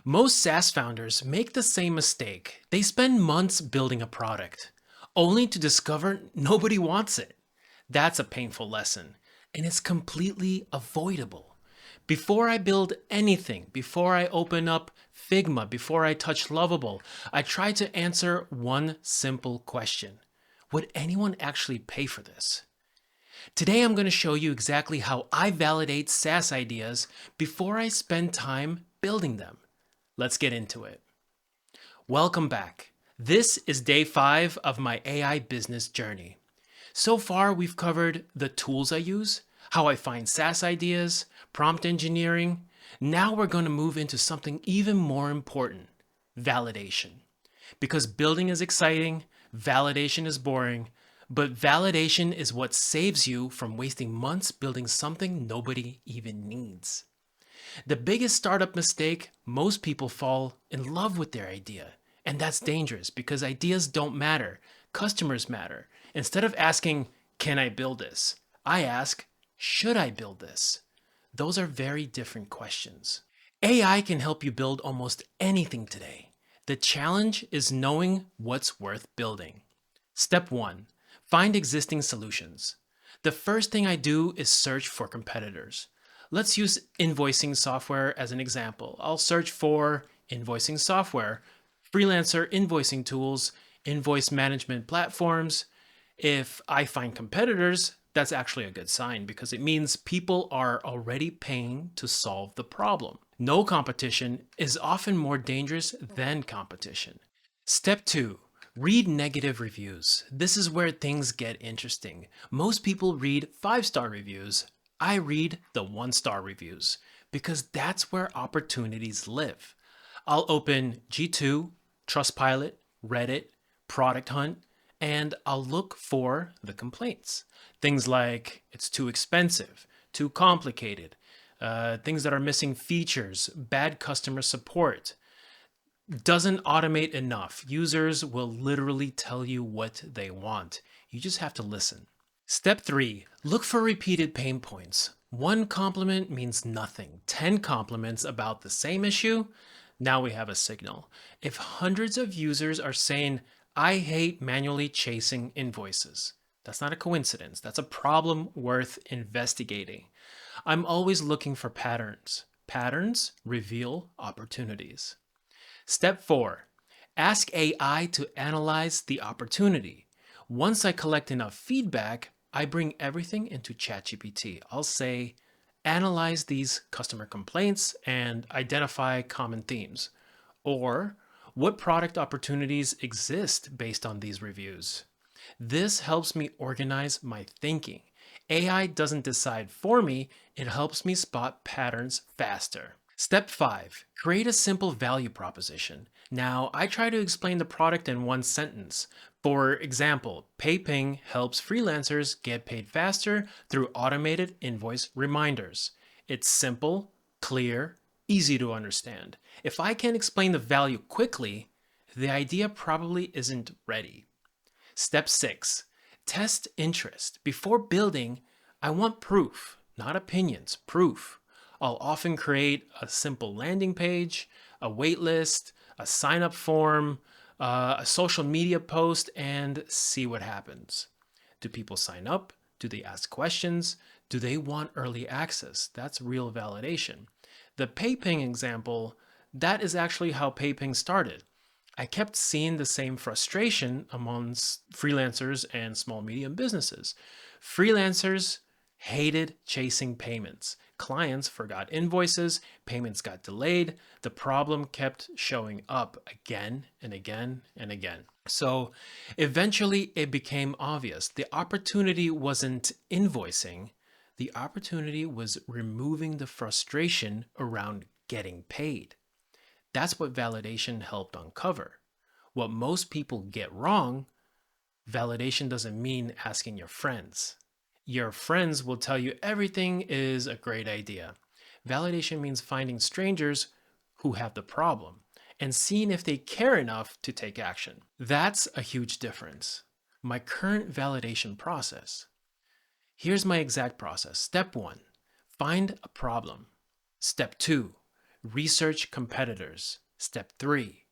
Most SaaS founders make the same mistake. They spend months building a product, only to discover nobody wants it. That's a painful lesson, and it's completely avoidable. Before I build anything, before I open up Figma, before I touch Lovable, I try to answer one simple question. Would anyone actually pay for this? Today, I'm going to show you exactly how I validate SaaS ideas before I spend time building them. Let's get into it. Welcome back. This is day 5 of my AI business journey. So far, we've covered the tools I use, how I find SaaS ideas, prompt engineering. Now we're going to move into something even more important, validation. Because building is exciting, validation is boring, but validation is what saves you from wasting months building something nobody even needs. The biggest startup mistake, most people fall in love with their idea. And that's dangerous because ideas don't matter. Customers matter. Instead of asking, can I build this? I ask, should I build this? Those are very different questions. AI can help you build almost anything today. The challenge is knowing what's worth building. Step 1. Find existing solutions. The first thing I do is search for competitors. Let's use invoicing software as an example. I'll search for invoicing software, freelancer invoicing tools, invoice management platforms. If I find competitors, that's actually a good sign because it means people are already paying to solve the problem. No competition is often more dangerous than competition. Step 2. Read negative reviews. This is where things get interesting. Most people read 5-star reviews. I read the 1-star reviews because that's where opportunities live. I'll open G2, Trustpilot, Reddit, Product Hunt, and I'll look for the complaints. Things like it's too expensive, too complicated, things that are missing features, bad customer support, doesn't automate enough. Users will literally tell you what they want. You just have to listen. Step 3, look for repeated pain points. 1 compliment means nothing. 10 compliments about the same issue, now we have a signal. If hundreds of users are saying, I hate manually chasing invoices, that's not a coincidence. That's a problem worth investigating. I'm always looking for patterns. Patterns reveal opportunities. Step 4, ask AI to analyze the opportunity. Once I collect enough feedback, I bring everything into ChatGPT. I'll say, analyze these customer complaints and identify common themes. Or, what product opportunities exist based on these reviews? This helps me organize my thinking. AI doesn't decide for me, it helps me spot patterns faster. Step 5, create a simple value proposition. Now, I try to explain the product in 1 sentence. For example, PayPing helps freelancers get paid faster through automated invoice reminders. It's simple, clear, easy to understand. If I can't explain the value quickly, the idea probably isn't ready. Step 6, test interest. Before building, I want proof, not opinions, proof. I'll often create a simple landing page, a waitlist, a sign-up form, a social media post, and see what happens. Do people sign up? Do they ask questions? Do they want early access? That's real validation. The PayPing example, that is actually how PayPing started. I kept seeing the same frustration amongst freelancers and small medium businesses. Freelancers hated chasing payments. Clients forgot invoices, payments got delayed, the problem kept showing up again and again and again. So eventually it became obvious. The opportunity wasn't invoicing, the opportunity was removing the frustration around getting paid. That's what validation helped uncover. What most people get wrong, validation doesn't mean asking your friends. Your friends will tell you everything is a great idea. Validation means finding strangers who have the problem and seeing if they care enough to take action. That's a huge difference. My current validation process. Here's my exact process. Step 1, find a problem. Step 2, research competitors. Step 3,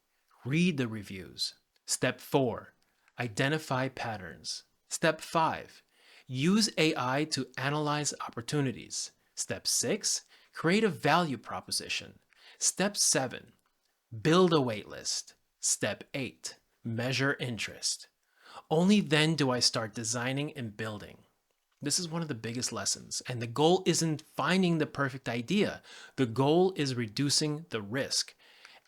read the reviews. Step 4, identify patterns. Step 5, use AI to analyze opportunities. Step 6, create a value proposition. Step 7, build a waitlist. Step 8, measure interest. Only then do I start designing and building. This is one of the biggest lessons. And the goal isn't finding the perfect idea. The goal is reducing the risk.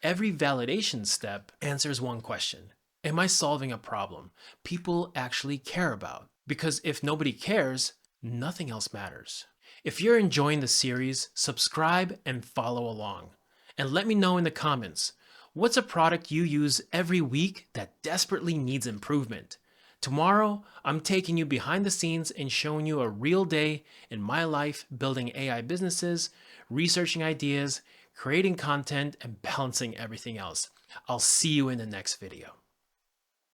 Every validation step answers one question. Am I solving a problem people actually care about? Because if nobody cares, nothing else matters. If you're enjoying the series, subscribe and follow along. And let me know in the comments, what's a product you use every week that desperately needs improvement? Tomorrow, I'm taking you behind the scenes and showing you a real day in my life building AI businesses, researching ideas, creating content, and balancing everything else. I'll see you in the next video.